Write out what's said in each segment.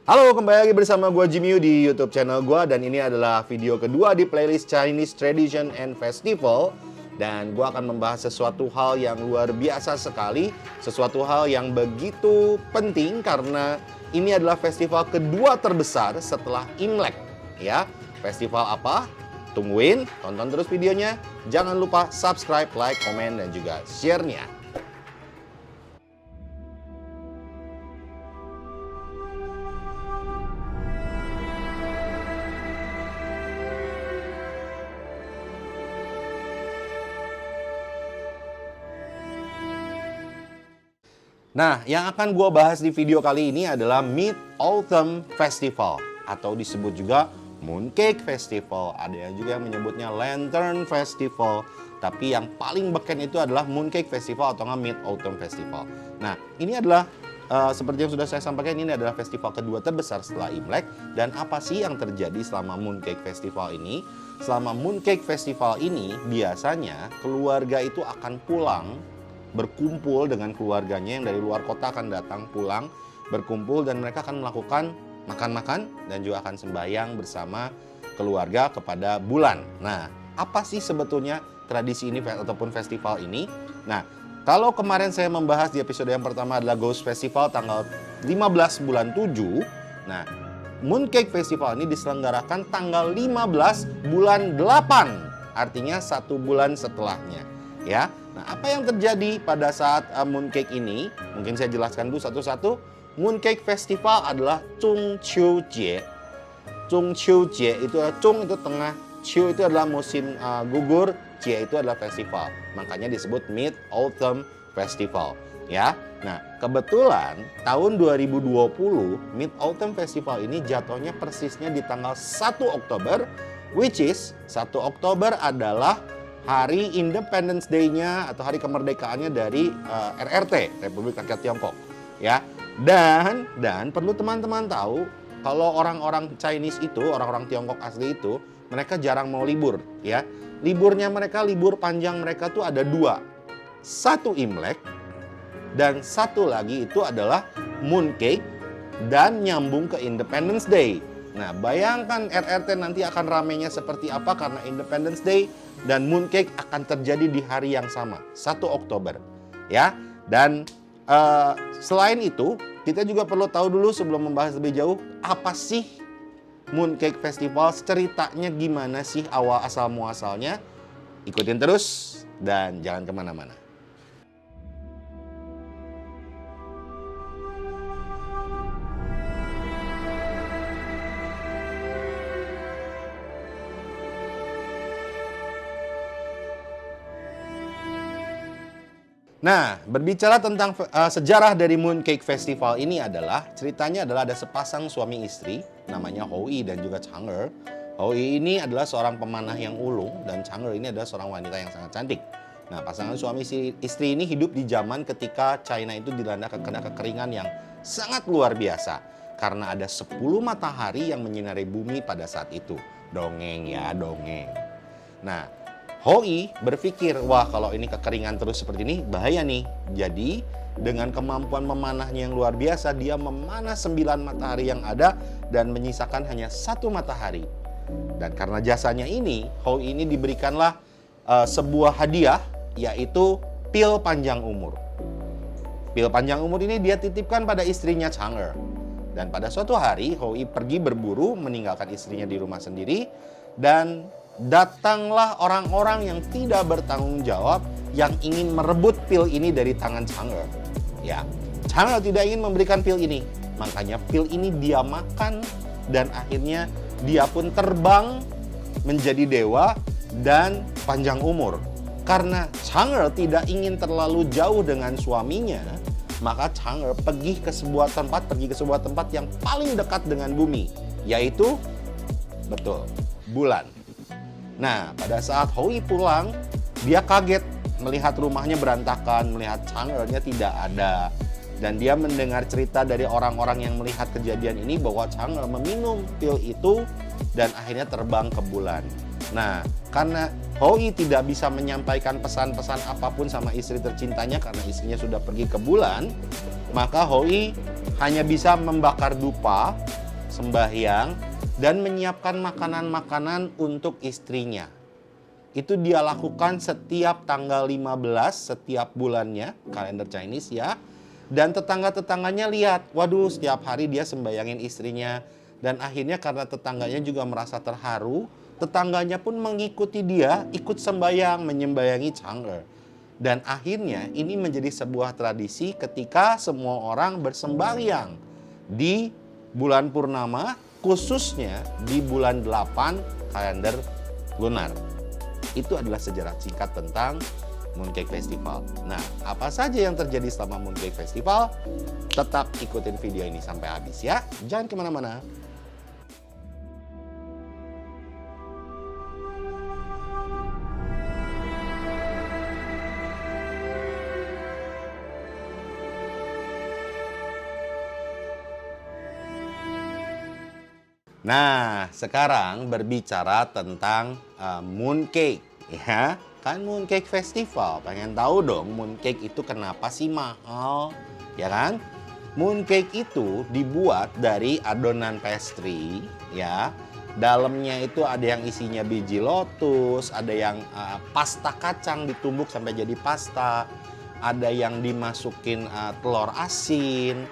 Halo, kembali lagi bersama gue Jimmy di YouTube channel gue. Dan ini adalah video kedua di playlist Chinese Tradition and Festival. Dan gue akan membahas sesuatu hal yang luar biasa sekali, sesuatu hal yang begitu penting karena ini adalah festival kedua terbesar setelah Imlek. Ya, festival apa? Tungguin, tonton terus videonya. Jangan lupa subscribe, like, komen, dan juga share-nya. Nah, yang akan gue bahas di video kali ini adalah Mid-Autumn Festival atau disebut juga Mooncake Festival. Ada yang juga yang menyebutnya Lantern Festival. Tapi yang paling beken itu adalah Mooncake Festival atau nggak Mid-Autumn Festival. Nah, ini adalah seperti yang sudah saya sampaikan, ini adalah festival kedua terbesar setelah Imlek. Dan apa sih yang terjadi selama Mooncake Festival ini? Selama Mooncake Festival ini biasanya keluarga itu akan pulang berkumpul dengan keluarganya yang dari luar kota akan datang pulang berkumpul dan mereka akan melakukan makan-makan dan juga akan sembahyang bersama keluarga kepada bulan. Nah, apa sih sebetulnya tradisi ini ataupun festival ini? Nah, kalau kemarin saya membahas di episode yang pertama adalah Ghost Festival tanggal 15 bulan 7. Nah, Mooncake Festival ini diselenggarakan tanggal 15 bulan 8. Artinya 1 bulan setelahnya. Ya, nah apa yang terjadi pada saat Mooncake ini? Mungkin saya jelaskan dulu satu-satu. Mooncake Festival adalah Chung Chiu Jie. Chung Chiu Jie itu Chung itu tengah, Chiu itu adalah musim gugur, Jie itu adalah festival. Makanya disebut Mid-Autumn Festival. Ya, nah kebetulan tahun 2020 Mid-Autumn Festival ini jatuhnya persisnya di tanggal 1 Oktober, which is 1 Oktober adalah hari Independence Day-nya atau hari kemerdekaannya dari RRT, Republik Rakyat Tiongkok, ya. Dan perlu teman-teman tahu kalau orang-orang Chinese itu, orang-orang Tiongkok asli itu, mereka jarang mau libur, ya. Liburnya mereka, libur panjang mereka tuh ada 2. Satu Imlek dan satu lagi itu adalah Mooncake dan nyambung ke Independence Day. Nah, bayangkan RRT nanti akan ramainya seperti apa karena Independence Day dan Mooncake akan terjadi di hari yang sama, 1 Oktober. Ya, dan selain itu, kita juga perlu tahu dulu sebelum membahas lebih jauh, apa sih Mooncake Festival, ceritanya gimana sih awal asal muasalnya. Ikutin terus dan jangan kemana-mana. Nah, berbicara tentang sejarah dari Mooncake Festival ini adalah, ceritanya adalah ada sepasang suami istri, namanya Hou-yi dan juga Chang'e. Hou-yi ini adalah seorang pemanah yang ulung, dan Chang'e ini adalah seorang wanita yang sangat cantik. Nah, pasangan suami istri ini hidup di zaman ketika China itu dilanda kena kekeringan yang sangat luar biasa. Karena ada 10 matahari yang menyinari bumi pada saat itu. Dongeng ya, dongeng. Nah, Hou-yi berpikir, wah kalau ini kekeringan terus seperti ini bahaya nih. Jadi dengan kemampuan memanahnya yang luar biasa, dia memanah 9 matahari yang ada dan menyisakan hanya 1 matahari. Dan karena jasanya ini, Hou-yi ini diberikanlah sebuah hadiah, yaitu pil panjang umur. Pil panjang umur ini dia titipkan pada istrinya Chang'e. Dan pada suatu hari Hou-yi pergi berburu meninggalkan istrinya di rumah sendiri, dan datanglah orang-orang yang tidak bertanggung jawab yang ingin merebut pil ini dari tangan Chang'e. Ya, Chang'e tidak ingin memberikan pil ini. Makanya pil ini dia makan dan akhirnya dia pun terbang menjadi dewa dan panjang umur. Karena Chang'e tidak ingin terlalu jauh dengan suaminya, maka Chang'e pergi ke sebuah tempat yang paling dekat dengan bumi, yaitu betul, bulan. Nah, pada saat Hou-yi pulang, dia kaget melihat rumahnya berantakan, melihat Chang'e-nya tidak ada. Dan dia mendengar cerita dari orang-orang yang melihat kejadian ini bahwa Chang'e meminum pil itu dan akhirnya terbang ke bulan. Nah, karena Hou-yi tidak bisa menyampaikan pesan-pesan apapun sama istri tercintanya karena istrinya sudah pergi ke bulan, maka Hou-yi hanya bisa membakar dupa sembahyang, dan menyiapkan makanan-makanan untuk istrinya. Itu dia lakukan setiap tanggal 15 setiap bulannya, kalender Chinese ya. Dan tetangga-tetangganya lihat, waduh setiap hari dia sembayangin istrinya. Dan akhirnya karena tetangganya juga merasa terharu, tetangganya pun mengikuti dia, ikut sembayang, menyembayangi Chang'e. Dan akhirnya ini menjadi sebuah tradisi ketika semua orang bersembahyang di bulan purnama, khususnya di bulan 8 kalender lunar. Itu adalah sejarah singkat tentang Mooncake Festival. Nah, apa saja yang terjadi selama Mooncake Festival? Tetap ikutin video ini sampai habis ya. Jangan kemana-mana. Nah, sekarang berbicara tentang mooncake, ya. Kan Mooncake Festival, pengen tahu dong mooncake itu kenapa sih mahal, ya kan? Mooncake itu dibuat dari adonan pastry, ya. Dalamnya itu ada yang isinya biji lotus, ada yang pasta kacang ditumbuk sampai jadi pasta, ada yang dimasukin telur asin,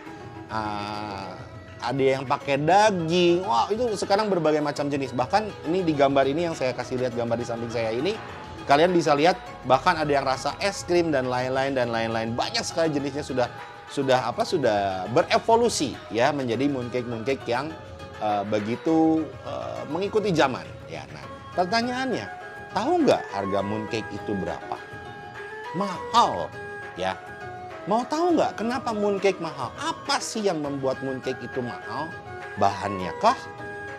ada yang pakai daging. Wah, itu sekarang berbagai macam jenis. Bahkan ini di gambar ini yang saya kasih lihat, gambar di samping saya ini, kalian bisa lihat bahkan ada yang rasa es krim dan lain-lain dan lain-lain. Banyak sekali jenisnya sudah berevolusi ya menjadi mooncake yang begitu mengikuti zaman ya. Nah, pertanyaannya, tahu nggak harga mooncake itu berapa? Mahal ya. Mau tahu nggak kenapa mooncake mahal? Apa sih yang membuat mooncake itu mahal? Bahannya kah?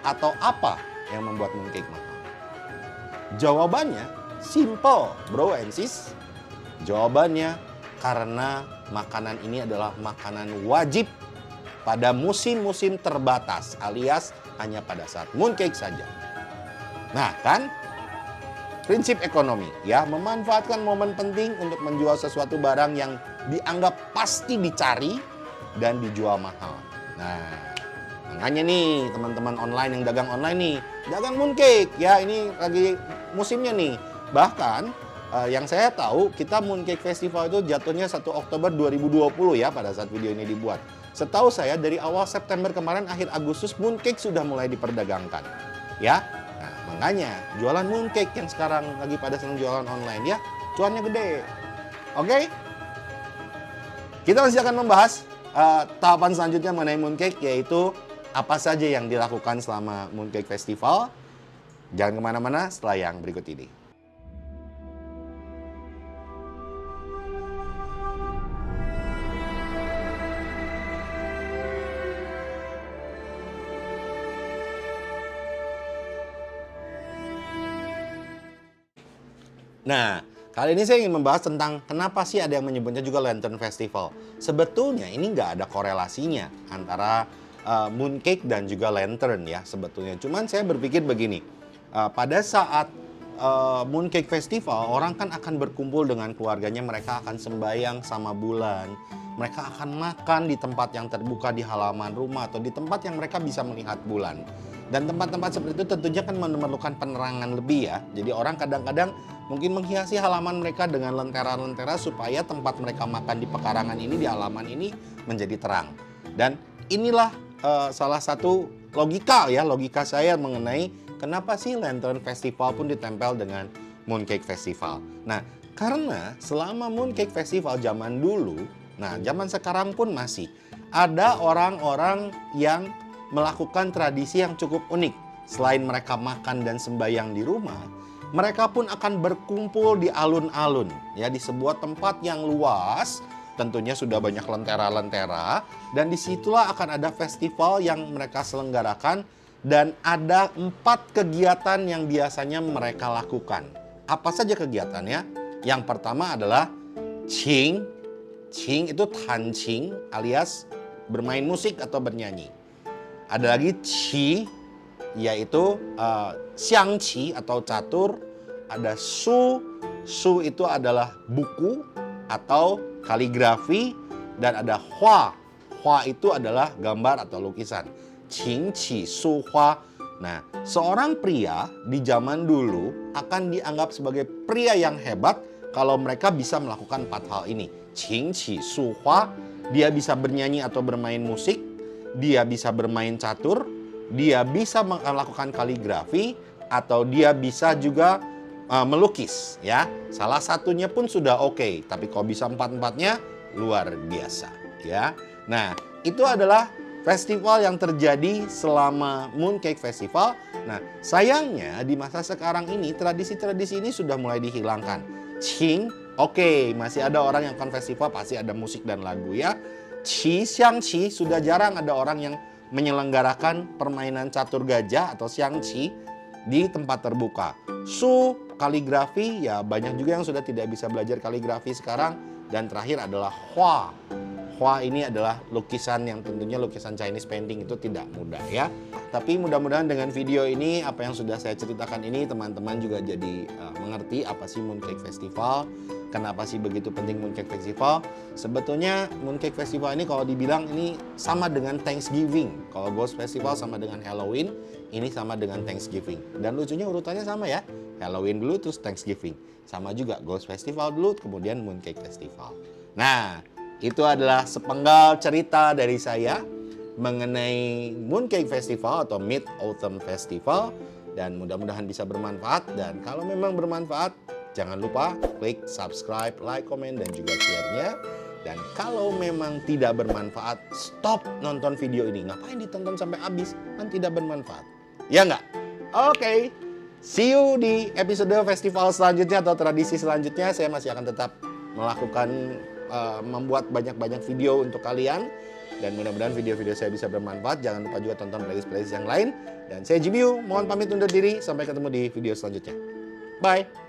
Atau apa yang membuat mooncake mahal? Jawabannya simple, bro and sis. Jawabannya karena makanan ini adalah makanan wajib pada musim-musim terbatas, alias hanya pada saat mooncake saja. Nah kan, prinsip ekonomi ya, memanfaatkan momen penting untuk menjual sesuatu barang yang dianggap pasti dicari dan dijual mahal. Nah, makanya nih teman-teman online yang dagang online nih, dagang mooncake ya, ini lagi musimnya nih. Bahkan yang saya tahu, kita Mooncake Festival itu jatuhnya 1 Oktober 2020 ya pada saat video ini dibuat. Setahu saya dari awal September kemarin, akhir Agustus mooncake sudah mulai diperdagangkan. Ya. Nah, makanya jualan mooncake yang sekarang lagi pada senang jualan online ya, cuannya gede. Oke? Kita masih akan membahas tahapan selanjutnya mengenai mooncake, yaitu apa saja yang dilakukan selama Mooncake Festival. Jangan kemana-mana setelah yang berikut ini. Nah, kali ini saya ingin membahas tentang kenapa sih ada yang menyebutnya juga Lantern Festival. Sebetulnya ini nggak ada korelasinya antara mooncake dan juga lantern ya sebetulnya. Cuman saya berpikir begini, pada saat Mooncake Festival, orang kan akan berkumpul dengan keluarganya, mereka akan sembahyang sama bulan. Mereka akan makan di tempat yang terbuka di halaman rumah atau di tempat yang mereka bisa melihat bulan. Dan tempat-tempat seperti itu tentunya kan memerlukan penerangan lebih ya. Jadi orang kadang-kadang mungkin menghiasi halaman mereka dengan lentera-lentera supaya tempat mereka makan di pekarangan ini, di halaman ini menjadi terang. Dan inilah salah satu logika saya mengenai kenapa sih Lantern Festival pun ditempel dengan Mooncake Festival. Nah, karena selama Mooncake Festival zaman dulu, nah zaman sekarang pun masih ada orang-orang yang melakukan tradisi yang cukup unik. Selain mereka makan dan sembahyang di rumah, mereka pun akan berkumpul di alun-alun ya, di sebuah tempat yang luas. Tentunya sudah banyak lentera-lentera, dan disitulah akan ada festival yang mereka selenggarakan. Dan ada 4 kegiatan yang biasanya mereka lakukan. Apa saja kegiatannya? Yang pertama adalah qing. Qing itu tanqing alias bermain musik atau bernyanyi. Ada lagi qi, yaitu xiangqi atau catur. Ada su. Su itu adalah buku atau kaligrafi. Dan ada hua. Hua itu adalah gambar atau lukisan. qing qi su hua. Nah, seorang pria di zaman dulu akan dianggap sebagai pria yang hebat kalau mereka bisa melakukan 4 hal ini. Qing qi su hua, dia bisa bernyanyi atau bermain musik, dia bisa bermain catur, dia bisa melakukan kaligrafi, atau dia bisa juga melukis ya. Salah satunya pun sudah oke, tapi kalau bisa 4-4-nya luar biasa ya. Nah, itu adalah festival yang terjadi selama Mooncake Festival. Nah, sayangnya di masa sekarang ini tradisi-tradisi ini sudah mulai dihilangkan. Qing, oke, masih ada orang yang akan festival pasti ada musik dan lagu ya. Qi, xiangqi, sudah jarang ada orang yang menyelenggarakan permainan catur gajah atau xiangqi di tempat terbuka. Su, kaligrafi, ya banyak juga yang sudah tidak bisa belajar kaligrafi sekarang. Dan terakhir adalah hua. Hua ini adalah lukisan yang tentunya lukisan Chinese painting itu tidak mudah ya. Tapi mudah-mudahan dengan video ini, apa yang sudah saya ceritakan ini, teman-teman juga jadi mengerti apa sih Mooncake Festival. Kenapa sih begitu penting Mooncake Festival? Sebetulnya Mooncake Festival ini kalau dibilang ini sama dengan Thanksgiving. Kalau Ghost Festival sama dengan Halloween, ini sama dengan Thanksgiving. Dan lucunya urutannya sama ya. Halloween dulu terus Thanksgiving. Sama juga Ghost Festival dulu kemudian Mooncake Festival. Nah, itu adalah sepenggal cerita dari saya mengenai Mooncake Festival atau Mid-Autumn Festival. Dan mudah-mudahan bisa bermanfaat. Dan kalau memang bermanfaat, jangan lupa klik subscribe, like, komen, dan juga share-nya. Dan kalau memang tidak bermanfaat, stop nonton video ini. Ngapain ditonton sampai habis? Kan tidak bermanfaat. Ya nggak? Oke. See you di episode festival selanjutnya atau tradisi selanjutnya. Saya masih akan tetap melakukan membuat banyak-banyak video untuk kalian. Dan mudah-mudahan video-video saya bisa bermanfaat. Jangan lupa juga tonton playlist-playlist yang lain. Dan saya Jimmy Yu, mohon pamit undur diri. Sampai ketemu di video selanjutnya. Bye!